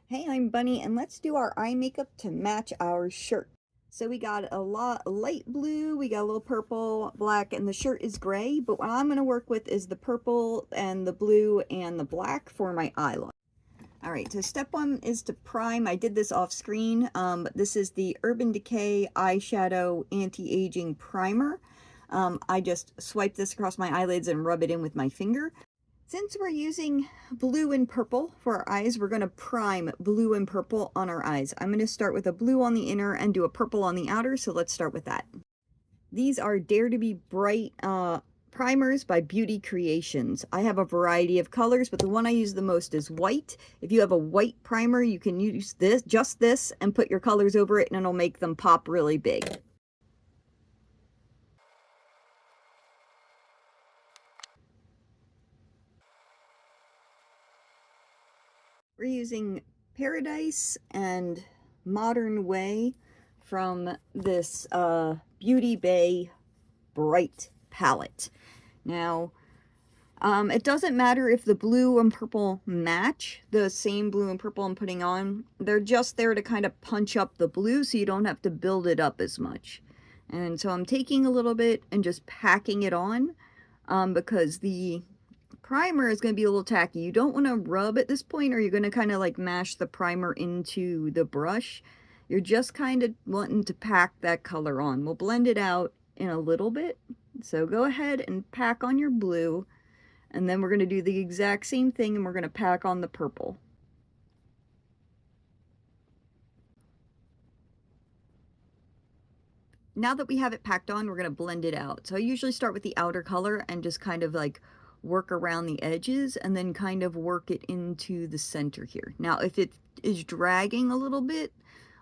Hey, I'm Bunny, and let's do our eye makeup to match our shirt. So we got a lot light blue, we got a little purple, black, and the shirt is gray, but what I'm going to work with is the purple and the blue and the black for my eyeline. All right, so step one is to prime. I did this off screen, but this is the Urban Decay Eyeshadow Anti-Aging Primer. I just swipe this across my eyelids and rub it in with my finger. Since we're using blue and purple for our eyes, we're going to prime blue and purple on our eyes. I'm going to start with a blue on the inner and do a purple on the outer, so let's start with that. These are Dare to Be Bright primers by Beauty Creations. I have a variety of colors, but the one I use the most is white. If you have a white primer, you can use this, just this, and put your colors over it, and it'll make them pop really big. We're using Paradise and Modern Way from this Beauty Bay Bright palette. Now, it doesn't matter if the blue and purple match the same blue and purple I'm putting on. They're just there to kind of punch up the blue so you don't have to build it up as much. And so I'm taking a little bit and just packing it on because the primer is going to be a little tacky. You don't want to rub at this point, or you're going to kind of like mash the primer into the brush. You're just kind of wanting to pack that color on. We'll blend it out in a little bit. So go ahead and pack on your blue, and then we're going to do the exact same thing, and we're going to pack on the purple. Now that we have it packed on, we're going to blend it out. So I usually start with the outer color and just kind of like work around the edges and then kind of work it into the center here. Now, if it is dragging a little bit,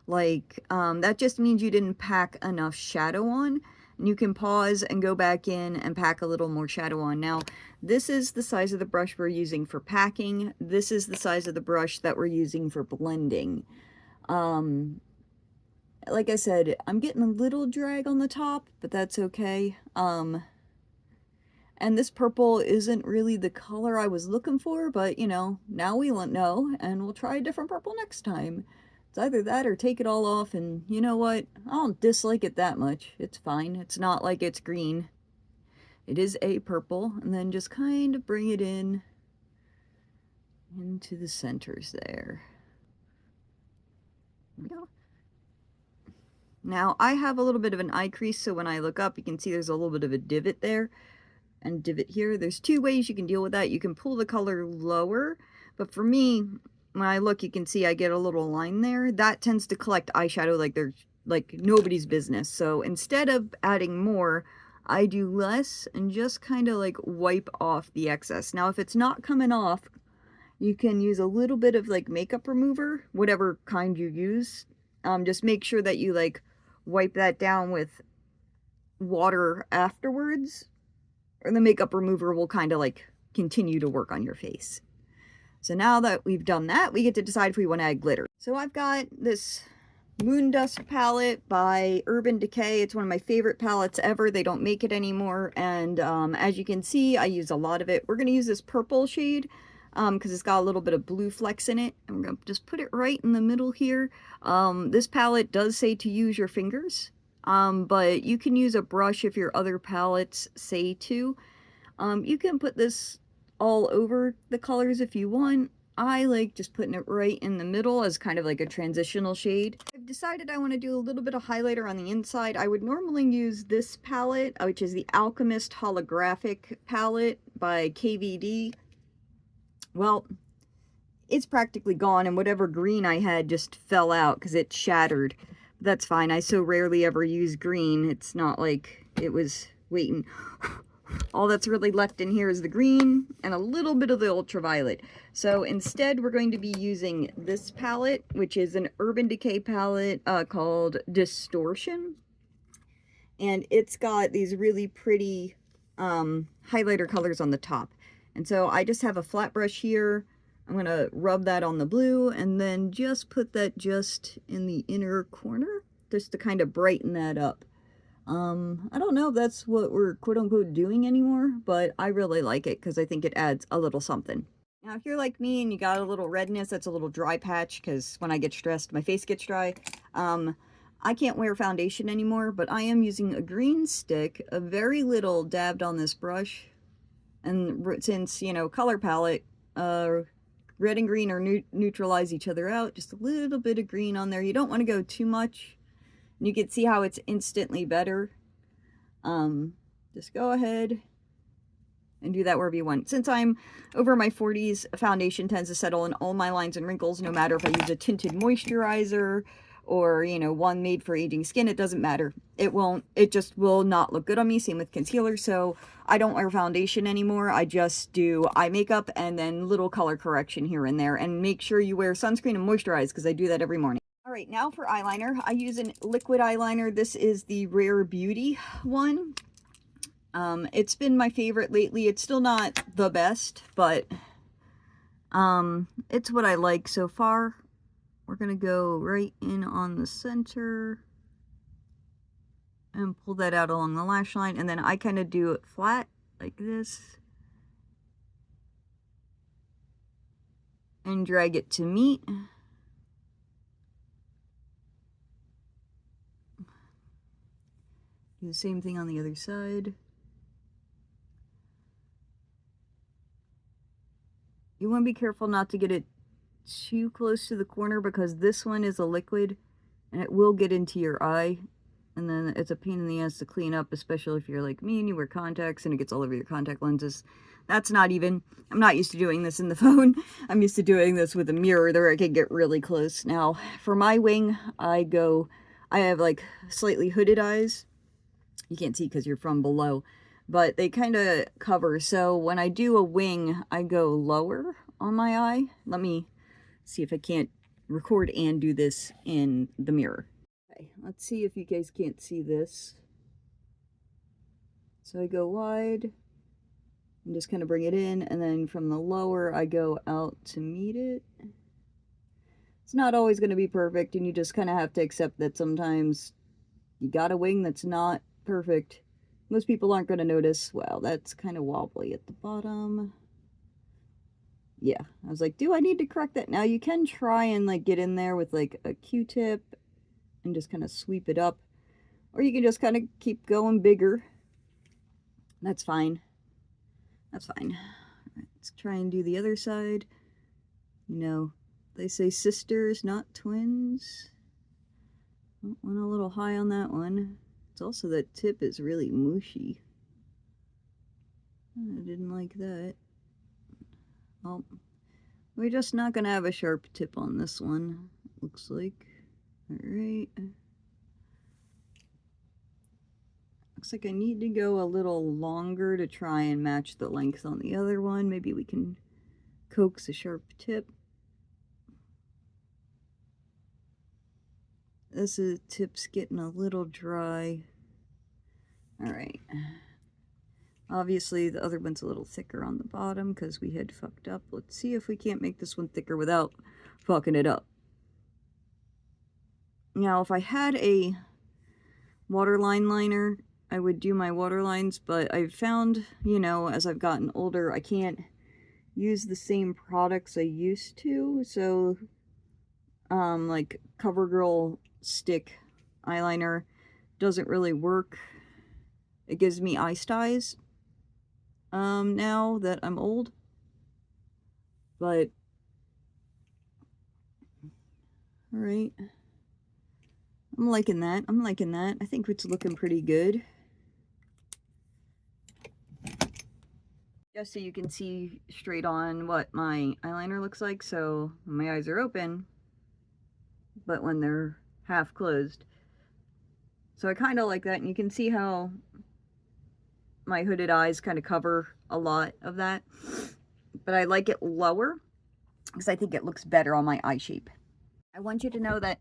like that just means you didn't pack enough shadow on. And you can pause and go back in and pack a little more shadow on. Now, this is the size of the brush we're using for packing. This is the size of the brush that we're using for blending. Like I said, I'm getting a little drag on the top, but that's okay. And this purple isn't really the color I was looking for, but you know, now we won't know, and we'll try a different purple next time. It's either that or take it all off, and you know what? I don't dislike it that much. It's fine. It's not like it's green. It is a purple, and then just kind of bring it in into the centers there. There we go. Now I have a little bit of an eye crease, so when I look up, you can see there's a little bit of a divot there and divot here. There's two ways you can deal with that. You can pull the color lower, but for me, when I look, you can see I get a little line there. That tends to collect eyeshadow like there's like nobody's business. So instead of adding more, I do less and just kind of like wipe off the excess. Now, if it's not coming off, you can use a little bit of like makeup remover, whatever kind you use. Just make sure that you like wipe that down with water afterwards, or the makeup remover will kind of like continue to work on your face. So now that we've done that, we get to decide if we want to add glitter. So I've got this Moon Dust palette by Urban Decay. It's one of my favorite palettes ever. They don't make it anymore, and as you can see, I use a lot of it. We're going to use this purple shade because it's got a little bit of blue flecks in it. And we're going to just put it right in the middle here. This palette does say to use your fingers, but you can use a brush if your other palettes say to. You can put this all over the colors if you want. I like just putting it right in the middle as kind of like a transitional shade. I've decided I want to do a little bit of highlighter on the inside. I would normally use this palette, which is the Alchemist Holographic palette by KVD. Well, it's practically gone, and whatever green I had just fell out because it shattered. That's fine. I so rarely ever use green. It's not like it was waiting. All that's really left in here is the green and a little bit of the ultraviolet. So instead, we're going to be using this palette, which is an Urban Decay palette called Distortion. And it's got these really pretty highlighter colors on the top. And so I just have a flat brush here. I'm going to rub that on the blue and then just put that just in the inner corner just to kind of brighten that up. I don't know if that's what we're quote-unquote doing anymore, but I really like it because I think it adds a little something. Now, if you're like me and you got a little redness, that's a little dry patch, because when I get stressed, my face gets dry. I can't wear foundation anymore, but I am using a green stick, a very little dabbed on this brush. And since, you know, color palette, red and green are neutralize each other out, just a little bit of green on there. You don't want to go too much. And you can see how it's instantly better. Just go ahead and do that wherever you want. Since I'm over my 40s, foundation tends to settle in all my lines and wrinkles, no matter if I use a tinted moisturizer or, you know, one made for aging skin. It doesn't matter. It just will not look good on me. Same with concealer. So I don't wear foundation anymore. I just do eye makeup and then little color correction here and there. And make sure you wear sunscreen and moisturize, because I do that every morning. All right, now for eyeliner. I use a liquid eyeliner. This is the Rare Beauty one. It's been my favorite lately. It's still not the best, but it's what I like so far. We're gonna go right in on the center and pull that out along the lash line, and then I kind of do it flat like this and drag it to meet. Do the same thing on the other side. You want to be careful not to get it too close to the corner, because this one is a liquid and it will get into your eye, and then it's a pain in the ass to clean up, especially if you're like me and you wear contacts and it gets all over your contact lenses. That's not even, I'm not used to doing this in the phone. I'm used to doing this with a mirror there I can get really close. Now for my wing, I have like slightly hooded eyes. You can't see because you're from below, but they kind of cover. So when I do a wing, I go lower on my eye. Let me see if I can't record and do this in the mirror. Okay, let's see if you guys can't see this. So I go wide and just kind of bring it in, and then from the lower I go out to meet it. It's not always going to be perfect, and you just kind of have to accept that sometimes you got a wing that's not perfect. Most people aren't going to notice. Wow, that's kind of wobbly at the bottom. Yeah, I was like, do I need to correct that? Now you can try and like get in there with like a Q-tip and just kind of sweep it up, or you can just kind of keep going bigger. That's fine. That's fine. Let's try and do the other side. You know, they say sisters, not twins. Went a little high on that one. It's also that tip is really mushy. I didn't like that. Well, we're just not going to have a sharp tip on this one, looks like. Alright. Looks like I need to go a little longer to try and match the length on the other one. Maybe we can coax a sharp tip. This tip's getting a little dry. Alright. Obviously the other one's a little thicker on the bottom because we had fucked up. Let's see if we can't make this one thicker without fucking it up. Now if I had a waterline liner, I would do my waterlines, but I've found, you know, as I've gotten older, I can't use the same products I used to. So like CoverGirl stick eyeliner doesn't really work. It gives me eye styes now that I'm old, but all right, I'm liking that. I think it's looking pretty good. Just so you can see straight on what my eyeliner looks like. So my eyes are open, but when they're half closed. So I kind of like that, and you can see how my hooded eyes kind of cover a lot of that. But I like it lower because I think it looks better on my eye shape. I want you to know that,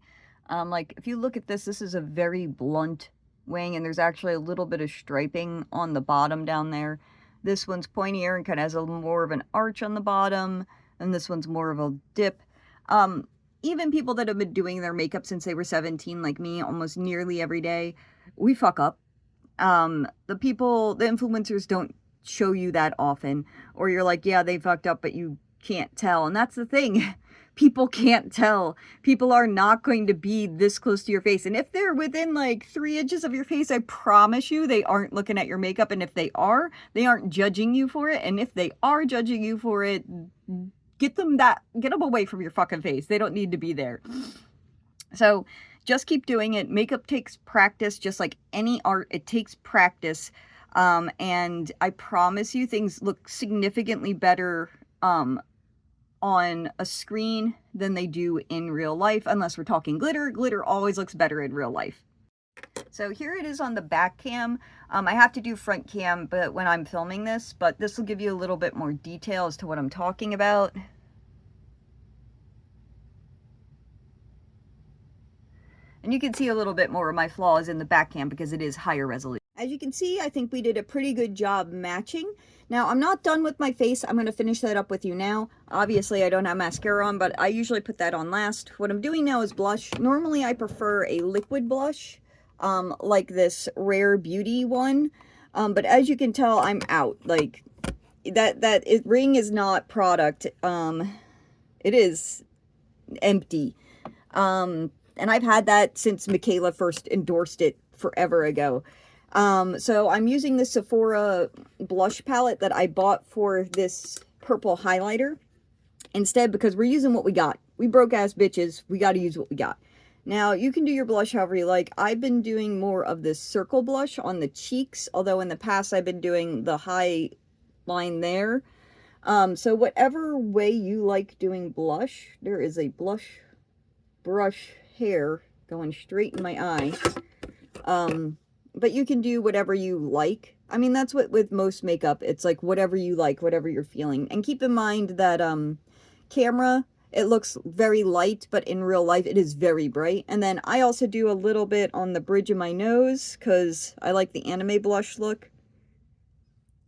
like, if you look at this, this is a very blunt wing, and there's actually a little bit of striping on the bottom down there. This one's pointier and kind of has a little more of an arch on the bottom, and this one's more of a dip. Even people that have been doing their makeup since they were 17, like me, almost nearly every day, we fuck up. The influencers don't show you that often, or you're like, yeah, they fucked up, but you can't tell. And that's the thing. People can't tell. People are not going to be this close to your face. And if they're within like 3 inches of your face, I promise you they aren't looking at your makeup. And if they are, they aren't judging you for it. And if they are judging you for it, get them away from your fucking face. They don't need to be there. So just keep doing it. Makeup takes practice, just like any art. It takes practice. And I promise you things look significantly better on a screen than they do in real life, unless we're talking glitter. Glitter always looks better in real life. So here it is on the back cam. I have to do front cam but when I'm filming this, but this will give you a little bit more detail as to what I'm talking about. And you can see a little bit more of my flaws in the back cam because it is higher resolution. As you can see, I think we did a pretty good job matching. Now, I'm not done with my face. I'm going to finish that up with you now. Obviously, I don't have mascara on, but I usually put that on last. What I'm doing now is blush. Normally, I prefer a liquid blush, like this Rare Beauty one. But as you can tell, I'm out. Like, ring is not product. It is empty. And I've had that since Michaela first endorsed it forever ago. So I'm using the Sephora blush palette that I bought for this purple highlighter instead because we're using what we got. We broke ass bitches. We got to use what we got. Now, you can do your blush however you like. I've been doing more of this circle blush on the cheeks, although in the past I've been doing the high line there. So whatever way you like doing blush, there is a blush brush hair going straight in my eye. But you can do whatever you like. I mean, that's what with most makeup, it's like whatever you like, whatever you're feeling. And keep in mind that camera, it looks very light, but in real life, it is very bright. And then I also do a little bit on the bridge of my nose because I like the anime blush look.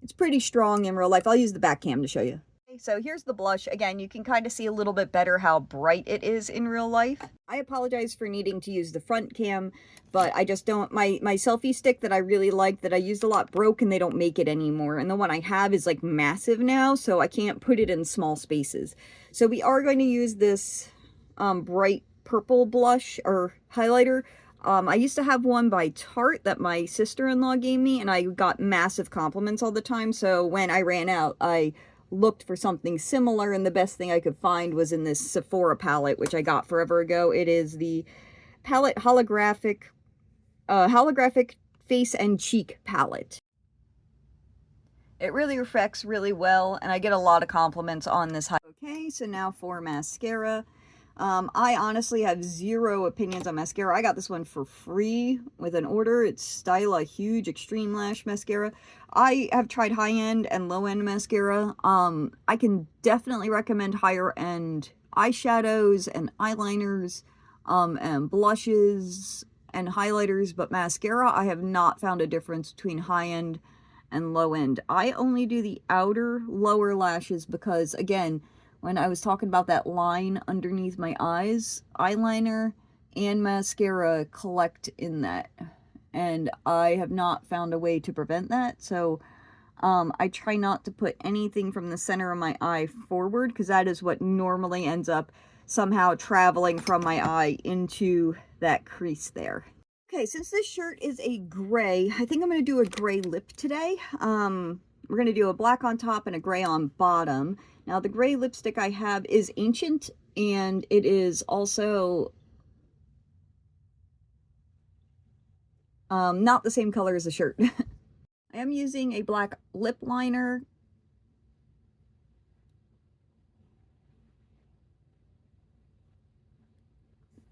It's pretty strong in real life. I'll use the back cam to show you. So here's the blush. Again, you can kind of see a little bit better how bright it is in real life. I apologize for needing to use the front cam, but I just don't, my selfie stick that I really like that I used a lot broke and they don't make it anymore. And the one I have is like massive now, so I can't put it in small spaces. So we are going to use this bright purple blush or highlighter. I used to have one by Tarte that my sister-in-law gave me, and I got massive compliments all the time. So when I ran out, I looked for something similar, and the best thing I could find was in this Sephora palette, which I got forever ago. It is the palette holographic face and cheek palette. It really reflects really well, and I get a lot of compliments on this. Okay, so now for mascara. I honestly have zero opinions on mascara. I got this one for free with an order. It's Styla Huge Extreme Lash Mascara. I have tried high-end and low-end mascara. I can definitely recommend higher-end eyeshadows and eyeliners, and blushes and highlighters, but mascara, I have not found a difference between high-end and low-end. I only do the outer lower lashes because, again, when I was talking about that line underneath my eyes, eyeliner and mascara collect in that. And I have not found a way to prevent that. So I try not to put anything from the center of my eye forward because that is what normally ends up somehow traveling from my eye into that crease there. Okay, since this shirt is a gray, I think I'm going to do a gray lip today. We're going to do a black on top and a gray on bottom. Now, the gray lipstick I have is Ancient, and it is also not the same color as the shirt. I am using a black lip liner.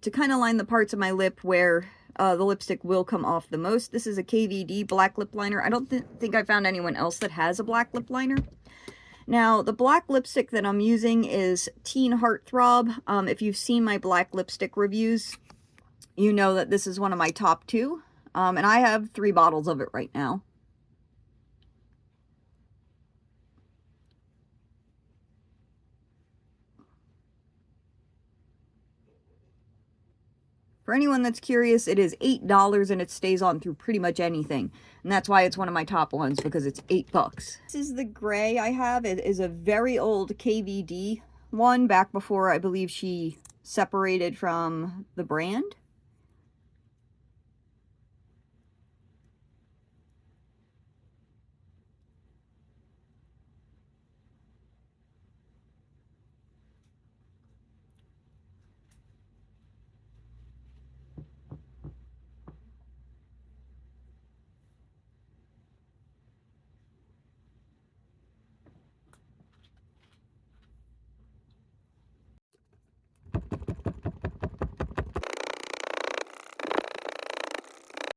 To kind of line the parts of my lip where the lipstick will come off the most. This is a KVD black lip liner. I don't think I found anyone else that has a black lip liner. Now, the black lipstick that I'm using is Teen Heartthrob. If you've seen my black lipstick reviews, you know that this is one of my top 2. And I have 3 bottles of it right now. For anyone that's curious, it is $8 and it stays on through pretty much anything. And that's why it's one of my top ones, because it's $8. This is the gray I have. It is a very old KVD one, back before I believe she separated from the brand.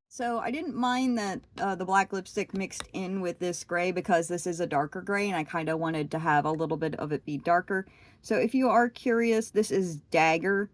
So I didn't mind that the black lipstick mixed in with this gray, because this is a darker gray and I kind of wanted to have a little bit of it be darker. So if you are curious, this is Dagger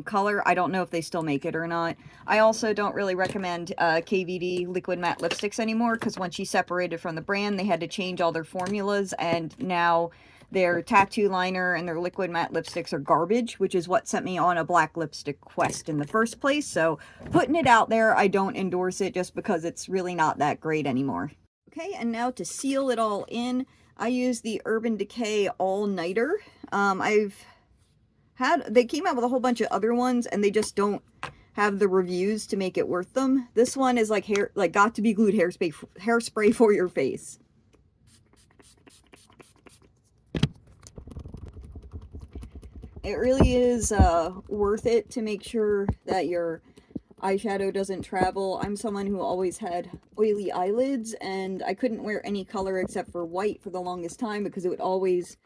color. I don't know if they still make it or not. I also don't really recommend KVD liquid matte lipsticks anymore, because when she separated from the brand, they had to change all their formulas, and now their tattoo liner and their liquid matte lipsticks are garbage, which is what sent me on a black lipstick quest in the first place. So putting it out there, I don't endorse it just because it's really not that great anymore. Okay, and now to seal it all in, I use the Urban Decay All Nighter. They came out with a whole bunch of other ones, and they just don't have the reviews to make it worth them. This one is like got to be glued hairspray for your face. It really is worth it to make sure that your eyeshadow doesn't travel. I'm someone who always had oily eyelids, and I couldn't wear any color except for white for the longest time because it would always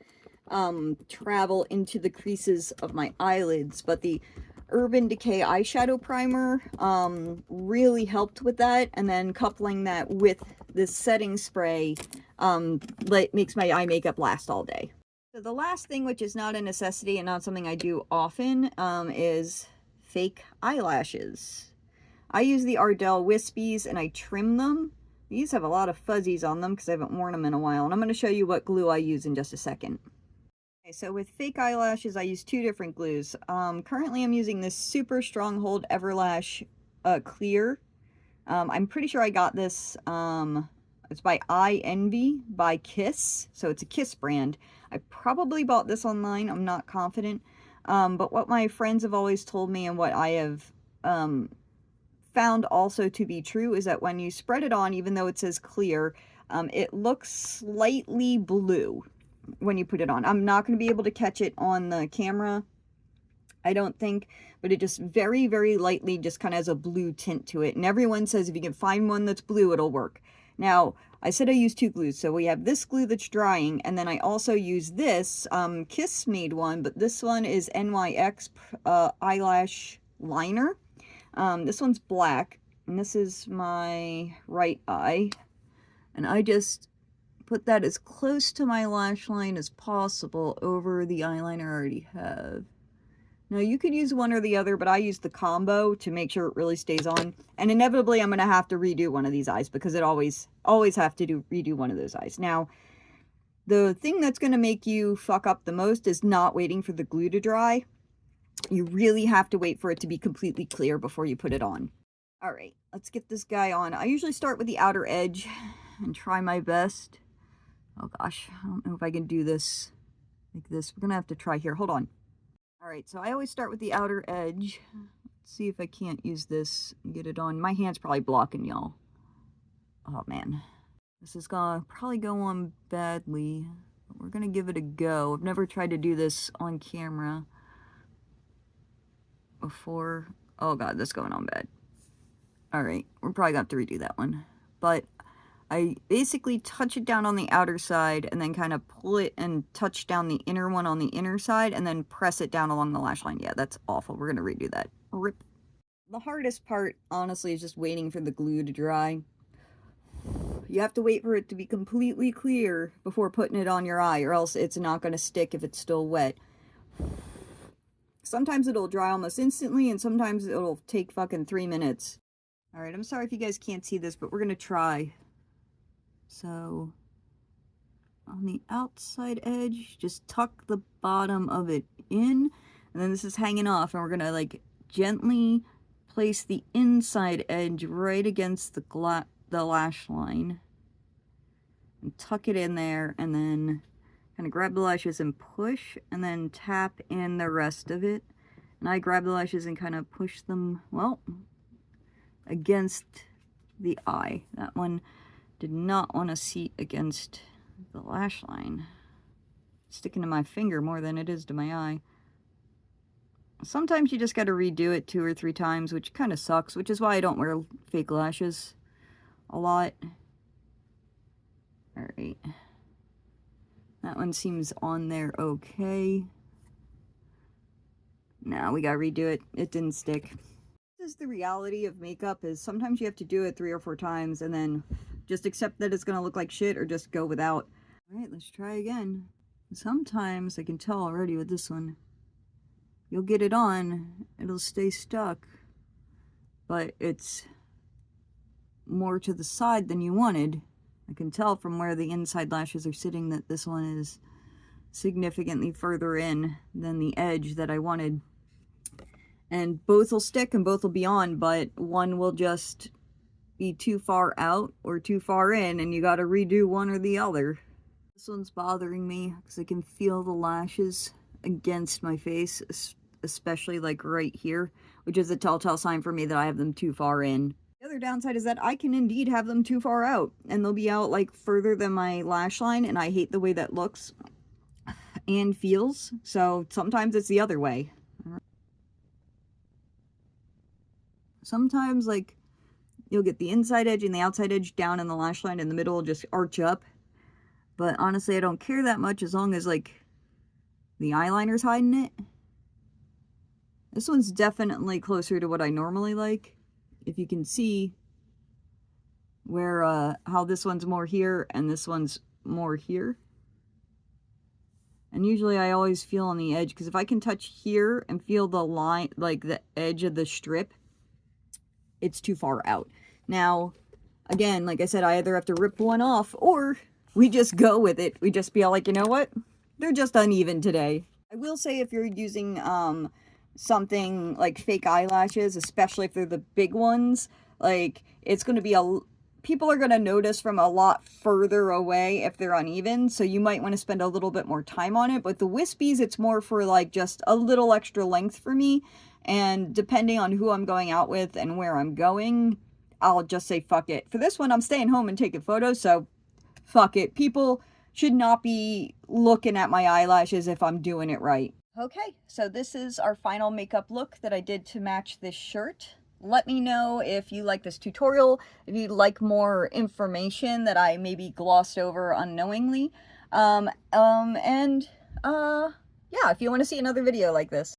travel into the creases of my eyelids. But the Urban Decay eyeshadow primer really helped with that, and then coupling that with this setting spray makes my eye makeup last all day. So the last thing, which is not a necessity and not something I do often, is fake eyelashes. I use the Ardell Wispies and I trim them. These have a lot of fuzzies on them because I haven't worn them in a while, and I'm going to show you what glue I use in just a second. Okay, so with fake eyelashes, I use two different glues. Currently I'm using this Super Stronghold Everlash Clear. I'm pretty sure I got this, it's by Eye Envy by Kiss, so it's a Kiss brand. I probably bought this online, I'm not confident. But what my friends have always told me, and what I have found also to be true, is that when you spread it on, even though it says clear, it looks slightly blue when you put it on. I'm not going to be able to catch it on the camera, I don't think, but it just very, very lightly just kind of has a blue tint to it. And everyone says if you can find one that's blue, it'll work. Now, I said I use two glues, so we have this glue that's drying, and then I also use this, Kiss made one, but this one is NYX eyelash liner. This one's black, and this is my right eye, and I just put that as close to my lash line as possible over the eyeliner I already have. Now, you could use one or the other, but I use the combo to make sure it really stays on. And inevitably, I'm going to have to redo one of these eyes, because it always have to redo one of those eyes. Now, the thing that's going to make you fuck up the most is not waiting for the glue to dry. You really have to wait for it to be completely clear before you put it on. All right, let's get this guy on. I usually start with the outer edge and try my best. Oh gosh, I don't know if I can do this like this. We're going to have to try here. Hold on. Alright, so I always start with the outer edge. Let's see if I can't use this and get it on. My hand's probably blocking y'all. Oh man. This is gonna probably go on badly, but we're gonna give it a go. I've never tried to do this on camera before. Oh god, this is going on bad. Alright, we're probably gonna have to redo that one. But I basically touch it down on the outer side and then kind of pull it and touch down the inner one on the inner side and then press it down along the lash line. Yeah, that's awful. We're going to redo that. Rip. The hardest part, honestly, is just waiting for the glue to dry. You have to wait for it to be completely clear before putting it on your eye, or else it's not going to stick if it's still wet. Sometimes it'll dry almost instantly, and sometimes it'll take fucking 3 minutes. Alright, I'm sorry if you guys can't see this, but we're going to try. So, on the outside edge, just tuck the bottom of it in, and then this is hanging off, and we're gonna like gently place the inside edge right against the lash line and tuck it in there, and then kind of grab the lashes and push, and then tap in the rest of it. And I grab the lashes and kind of push them, well, against the eye. That one did not want to seat against the lash line. It's sticking to my finger more than it is to my eye. Sometimes you just got to redo it 2 or 3 times, which kind of sucks, which is why I don't wear fake lashes a lot. Alright. That one seems on there okay. Now we gotta redo it. It didn't stick. This is the reality of makeup, is sometimes you have to do it 3 or 4 times and then just accept that it's gonna look like shit or just go without. Alright, let's try again. Sometimes I can tell already with this one. You'll get it on, it'll stay stuck, but it's more to the side than you wanted. I can tell from where the inside lashes are sitting that this one is significantly further in than the edge that I wanted. And both will stick and both will be on, but one will just be too far out or too far in, and you gotta redo one or the other. This one's bothering me because I can feel the lashes against my face, especially like right here, which is a telltale sign for me that I have them too far in. The other downside is that I can indeed have them too far out, and they'll be out like further than my lash line, and I hate the way that looks and feels, so sometimes it's the other way. Sometimes like you'll get the inside edge and the outside edge down in the lash line, and the middle will just arch up, but honestly I don't care that much as long as like the eyeliner's hiding it. This one's definitely closer to what I normally like. If you can see where how this one's more here and this one's more here. And usually I always feel on the edge, because if I can touch here and feel the line, like the edge of the strip, it's too far out. Now, again, like I said, I either have to rip one off or we just go with it. We just be all like, you know what? They're just uneven today. I will say, if you're using something like fake eyelashes, especially if they're the big ones, like it's going to be people are going to notice from a lot further away if they're uneven, so you might want to spend a little bit more time on it. But the wispies, it's more for like just a little extra length for me, and depending on who I'm going out with and where I'm going, I'll just say fuck it. For this one, I'm staying home and taking photos, so fuck it. People should not be looking at my eyelashes if I'm doing it right. Okay, so this is our final makeup look that I did to match this shirt. Let me know if you like this tutorial, if you'd like more information that I maybe glossed over unknowingly. Yeah, if you want to see another video like this.